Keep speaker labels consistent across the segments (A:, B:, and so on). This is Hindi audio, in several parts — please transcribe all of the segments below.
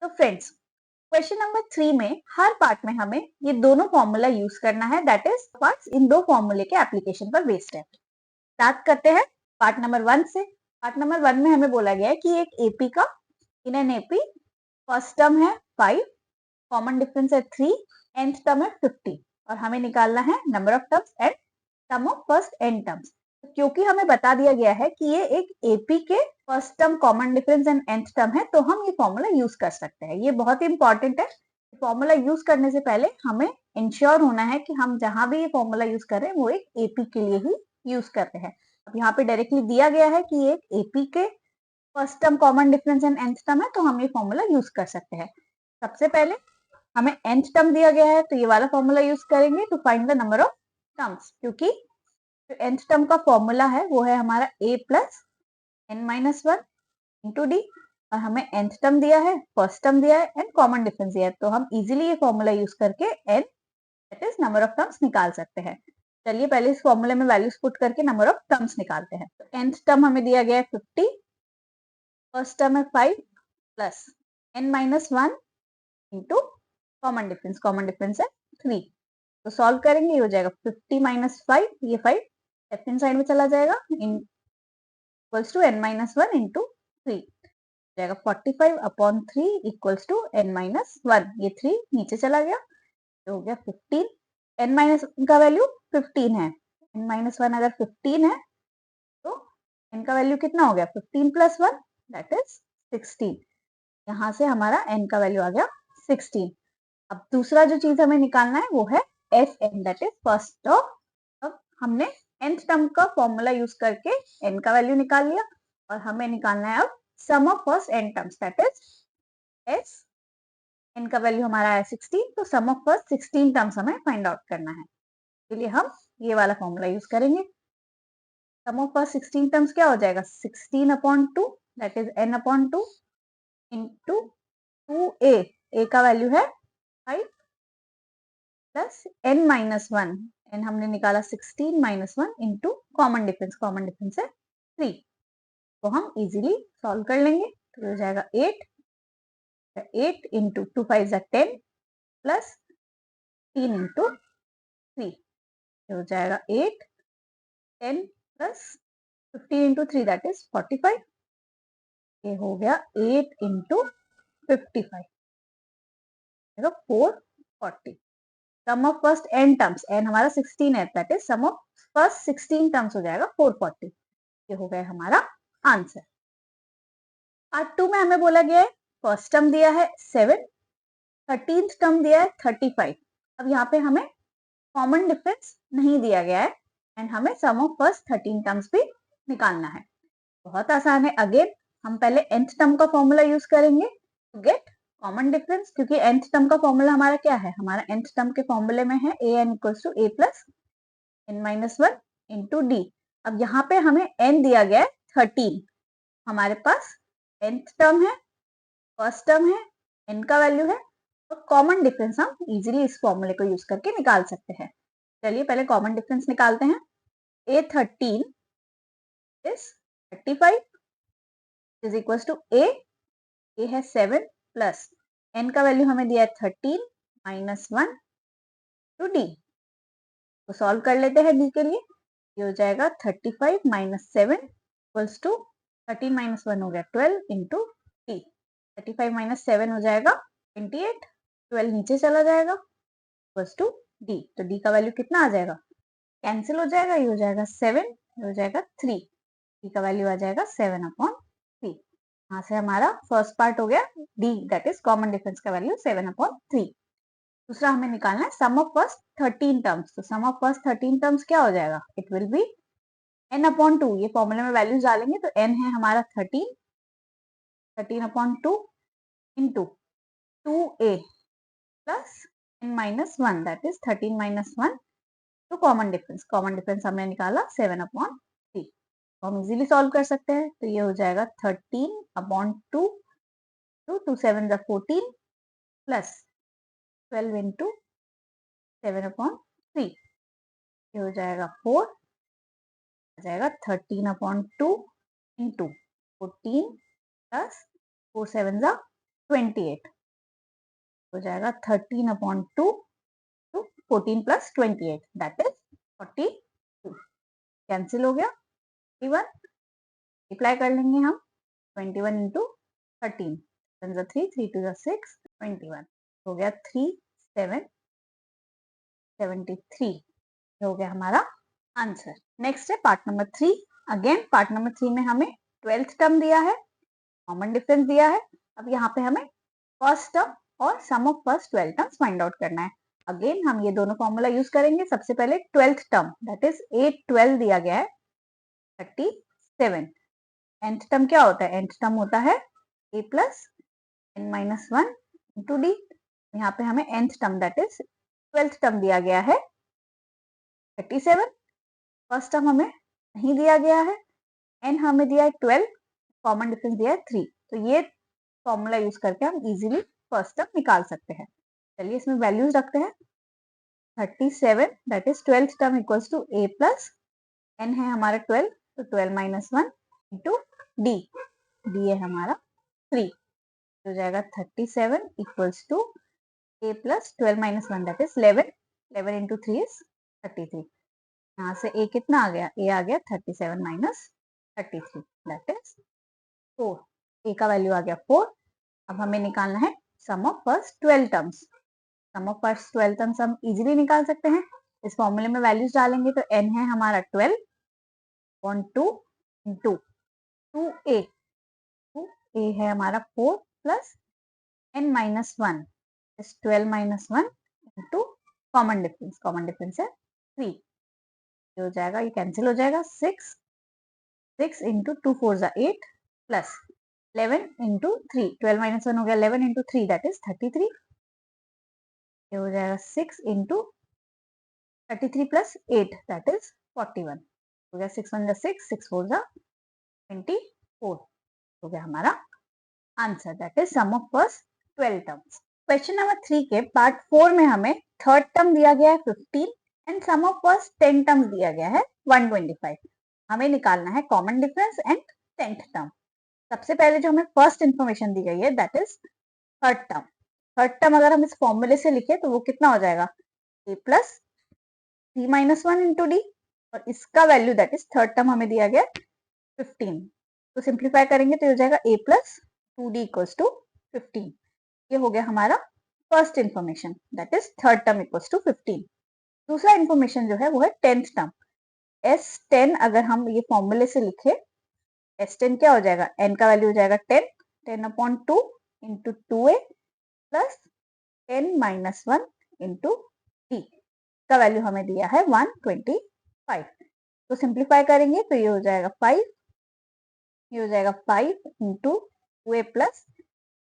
A: तो फ्रेंड्स, क्वेश्चन नंबर 3 में हर पार्ट में हमें ये दोनों फॉर्मूला यूज करना है, दैट इज पार्ट्स इन दो फॉर्मूले के एप्लीकेशन पर बेस्ड है। स्टार्ट करते हैं पार्ट नंबर 1 से। पार्ट नंबर 1 में हमें बोला गया है कि एक एपी का in an AP first term है 5, कॉमन डिफरेंस है 3, nth टर्म है 50 और हमें निकालना है number of terms and sum of first n terms. क्योंकि हमें बता दिया गया है कि ये एक एपी के first term common difference and nth term है, तो हम ये फॉर्मूला यूज कर सकते हैं। ये बहुत ही इंपॉर्टेंट है। फॉर्मूला यूज करने से पहले हमें इंश्योर होना है कि हम जहां भी ये फॉर्मूला यूज कर रहे हैं वो एक एपी के लिए ही यूज कर रहे हैं। अब यहाँ पे डायरेक्टली दिया गया है कि एक एपी के first term common difference and nth term है, तो हम ये फॉर्मूला यूज कर सकते हैं। सबसे पहले हमें nth टर्म दिया गया है, तो ये वाला फॉर्मूला यूज करेंगे to find the number of terms, क्योंकि जो nth टर्म का फॉर्मूला है वो है हमारा a plus n minus 1 into D, और हमें nth टर्म दिया है, फर्स्ट टर्म दिया है एंड कॉमन डिफरेंस दिया है, तो हम इजीली ये फॉर्मूला यूज करके n that is number of terms निकाल सकते हैं। चलिए पहले इस फॉर्मूले में वैल्यूज पुट करके नंबर ऑफ टर्म्स निकालते हैं। तो nth टर्म हमें दिया गया है 50, फर्स्ट टर्म है 5 plus n minus 1 into common difference है 3। तो सॉल्व करेंगे, ये हो जाएगा 50 माइनस 5, ये 5 लेफ्ट हैंड साइड में चला जाएगा, equals to n minus 1 into 3 हो जाएगा 45 upon 3 equals to n minus 1, ये 3 नीचे चला गया, तो हो गया 15। n माइनस का वैल्यू 15 है, n माइनस 1 अगर 15 है तो n का वैल्यू कितना हो गया 15 प्लस 1 दैट इज 16। यहाँ से हमारा n का वैल्यू आ गया 16। अब दूसरा जो चीज हमें निकालना है वो है F N that is first term. अब हमने nth टर्म का फॉर्मूला यूज करके n का वैल्यू निकाल लिया और हमें निकालना है अब sum of first n terms that is S. n का वैल्यू हमारा है 16, तो सम ऑफ फर्स्ट 16 टर्म्स हमें फाइंड आउट करना है। इसलिए हम ये वाला फॉर्मूला यूज करेंगे। सम ऑफ फर्स्ट 16 टर्म्स क्या हो जाएगा 16 upon 2 that is n upon 2 into 2a, a का वैल्यू है 5 प्लस n माइनस 1, n हमने निकाला 16 माइनस 1 इंटू कॉमन डिफरेंस है 3, तो हम इजीली सॉल्व कर लेंगे। तो हो जाएगा 8 इंटू 2 5 जा 10 प्लस 3 इंटू 3, हो जाएगा 8 10 प्लस 15 इंटू 3 दैट इज 45, ये हो गया 8 into 55 440। Sum of first n terms, n हमारा 16 है that is sum of first 16 terms हो जाएगा 440, ये हो गया हमारा आंसर। पार्ट 2 में हमें बोला गया है फर्स्ट टर्म दिया है 7, 13th टर्म दिया है 35। अब यहाँ पे हमें कॉमन डिफरेंस नहीं दिया गया है एंड हमें सम ऑफ फर्स्ट 13 टर्म्स भी निकालना है। बहुत आसान है। अगेन हम पहले nth टर्म का फॉर्मूला यूज करेंगे टू गेट कॉमन डिफरेंस, क्योंकि nth टर्म का फॉर्मूला हमारा क्या है, हमारा nth टर्म के फॉर्मूले में है an equals to a plus n minus 1 into D. अब यहाँ पे हमें n दिया गया है 13, हमारे पास nth टर्म है, फर्स्ट टर्म है, n का वैल्यू है, और कॉमन डिफरेंस हम इजीली इस फॉर्मूले को यूज करके निकाल सकते हैं। चलिए पहले कॉमन डिफरेंस निकालते हैं। a13 is 35 is equals to a है 7 प्लस n का वैल्यू हमें दिया है 13 माइनस 1 टू डी। तो सॉल्व कर लेते हैं d के लिए, ये हो जाएगा 35 माइनस 7 इक्वल्स टू 13 माइनस 1 हो गया 12 इंटू डी। 35 माइनस 7 हो जाएगा 28, 12 नीचे चला जाएगा इक्वल्स टू डी। तो डी का वैल्यू कितना आ जाएगा, कैंसिल हो जाएगा, ये हो जाएगा 7, ये हो जाएगा 3, डी का वैल्यू आ जाएगा 7 अपॉन 3। यहाँ से हमारा फर्स्ट पार्ट हो गया D that is common difference का वैल्यू 7 अपॉन 3। दूसरा हमें निकालना है सम ऑफ फर्स्ट 13 टर्म्स। तो सम ऑफ फर्स्ट 13 टर्म्स क्या हो जाएगा, it will be n upon 2। ये फॉर्मूले में वैल्यूज डालेंगे तो n है हमारा 13 upon 2 into 2a plus n minus 1 that is 13 minus 1 तो कॉमन डिफरेंस हमने निकाला 7 अपॉन 3, तो हम इजीली सॉल्व कर सकते हैं। तो ये हो जाएगा 13 अपॉन 2 2 7 14 प्लस 12 इंटू 7 अपॉन 3, ये हो जाएगा 4, आ जाएगा 13 अपॉन 2 इंटू 14 प्लस 4 7 28, हो जाएगा 13/2 two 14 plus 28 that is 42। Cancel हो गया 21, मल्टीप्लाई कर लेंगे हम 21 इंटू 13, 3 3 2 6 21 हो गया 3773 हो गया हमारा आंसर। नेक्स्ट है part number 3। Again part number 3 में हमें 12th टर्म दिया है, कॉमन डिफरेंस दिया है। अब यहाँ पे हमें फर्स्ट टर्म और sum of first 12 terms find out करना है। अगेन हम ये दोनों फॉर्मूला यूज करेंगे। सबसे पहले 12th टर्म दैट इज 8 12 दिया गया है 37। nth टर्म क्या होता है? nth टर्म होता है a plus n minus 1 into D. यहाँ पे हमें nth term that is 12th term दिया गया है 37। फर्स्ट टर्म हमें नहीं दिया गया है, n हमें दिया है 12, कॉमन डिफरेंस दिया है 3। तो ये फॉर्मूला यूज करके हम इजीली फर्स्ट टर्म निकाल सकते हैं। चलिए इसमें वैल्यूज रखते हैं। 37 that is 12th term equals to a plus n है हमारा 12, तो 12 माइनस 1 इंटू डी, डी है हमारा 3, हो जाएगा 37 equals to a plus 12 minus 1 that is 11, 11 into 3 is 33। यहाँ से a कितना आ गया? a आ गया 37 माइनस 33 दैट इज 4। a का वैल्यू आ गया 4। अब हमें निकालना है sum of first 12 terms. Sum of first 12 terms हम इजीली निकाल सकते हैं। इस फॉर्मूले में वैल्यूज डालेंगे तो n है हमारा 12 ऑन 2 इंटू 2a, 2a है हमारा 4 plus n minus 1 is 12 minus 1 into common difference है 3, हो जाएगा ये कैंसिल हो जाएगा 6 इंटू 2 4 जा 8 प्लस 11 इंटू 3, 12 माइनस 1 हो गया 11 इंटू 3 दैट इज 33, ये हो जाएगा 6 इंटू 33 प्लस 8 दैट इज 41, हो गया 6 1 जा 6, 6 4 जा 24, हो गया हमारा answer that is sum of first 12 terms. Question number 3 के पार्ट 4 में हमें थर्ड टर्म दिया गया है 15 and sum of first 10 terms दिया गया है 125। हमें निकालना है common difference and 10th term. सबसे पहले जो हमें फर्स्ट इंफॉर्मेशन दी गई है that is third term. Third term अगर हम इस फॉर्मूले से लिखे तो वो कितना हो जाएगा? a plus 3 minus 1 into D, और इसका value that is third term हमें दिया गया 15। तो सिंप्लीफाई करेंगे तो हो जाएगा a plus 2d equals to 15। ये हो गया हमारा first information that is third term equals to 15। दूसरा इंफॉर्मेशन जो है वो है 10th टर्म। s10 अगर हम ये फॉर्मूले से लिखे, s10 क्या हो जाएगा? n का वैल्यू हो जाएगा 10, 10 upon 2 into 2a plus 10 minus 1 into d का वैल्यू हमें दिया है 125। तो सिंप्लीफाई करेंगे तो ये हो जाएगा 5, ये हो जाएगा 5 into 2a plus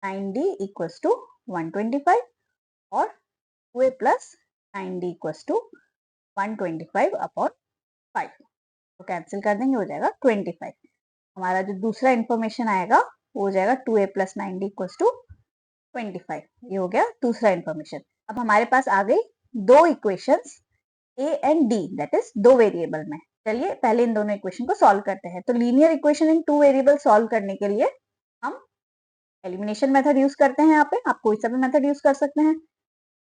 A: 9d equals to 125 और 2a plus 9d equals to 125 upon 5। तो कैंसिल कर देंगे, हो जाएगा 25। हमारा जो दूसरा इंफॉर्मेशन आएगा वो हो जाएगा 2a plus 9d equals to 25। ये हो गया दूसरा इंफॉर्मेशन। अब हमारे पास आ गई दो equations a and d that is दो वेरिएबल में। चलिए पहले इन दोनों इक्वेशन को सॉल्व करते हैं। तो linear equation in two variable solve करने के लिए हम एलिमिनेशन मेथड यूज करते हैं। यहाँ पे आप कोई सा भी मेथड यूज कर सकते हैं।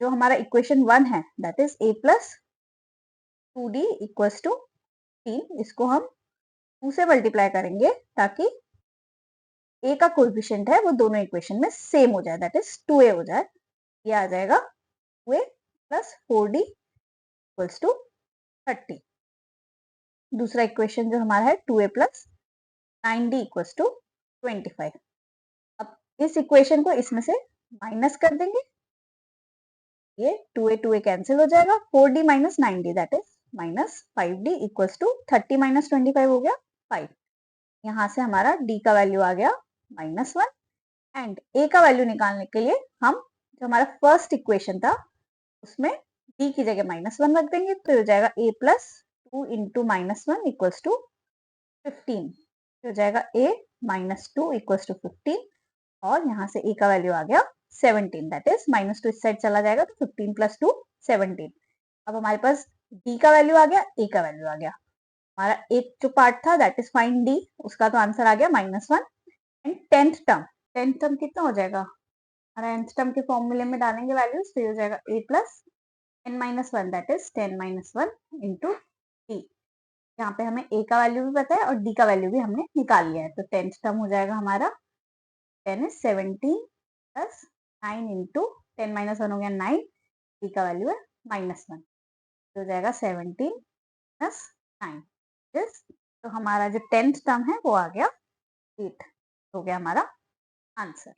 A: जो हमारा इक्वेशन 1 है that is a plus 2d equals to 3, इसको हम 2 से मल्टीप्लाई करेंगे ताकि a का कोएफिशिएंट है वो दोनों इक्वेशन में सेम हो जाए दैट इज 2a हो जाए। ये आ जाएगा 2a plus 4d equals to 30। दूसरा इक्वेशन जो हमारा है 2a plus 9d equals to 25। अब इस इक्वेशन को इसमें से माइनस कर देंगे, ये 2a कैंसिल हो जाएगा, 4d minus 9d that is minus 5d equals to 30 minus 25 हो गया 5। यहाँ से हमारा d का वैल्यू आ गया -1 एंड a का वैल्यू निकालने के लिए हम जो हमारा फर्स्ट इक्वेशन था उसमें d की जगह -1 रख देंगे तो हो जाएगा a plus 2 into -1 equals to 15, हो जाएगा a माइनस 2 इक्वल्स टू 15 और यहाँ से a का वैल्यू आ गया 17 दैट इज -2 इस साइड चला जाएगा तो 15 प्लस 2 17। अब हमारे पास d का वैल्यू आ गया, a का वैल्यू आ गया। हमारा एक जो पार्ट था दैट इज फाइंड d, उसका तो आंसर आ गया -1 एंड टेंथ टर्म कितना हो जाएगा? हमारा nth टर्म के फॉर्मूले में डालेंगे वैल्यूज, तो ये हो जाएगा a plus n minus one, that is 10 minus one into D. यहाँ पे हमें a का वैल्यू भी पता है और d का वैल्यू भी हमने निकाल लिया है, तो 10th टर्म हो जाएगा हमारा 10 is 17 plus 9 into 10 minus one हो गया 9, d का वैल्यू है माइनस वन, तो हो जाएगा 17 प्लस 9 दिस। तो हमारा जो 10th टर्म है वो आ गया 8, हो गया हमारा आंसर।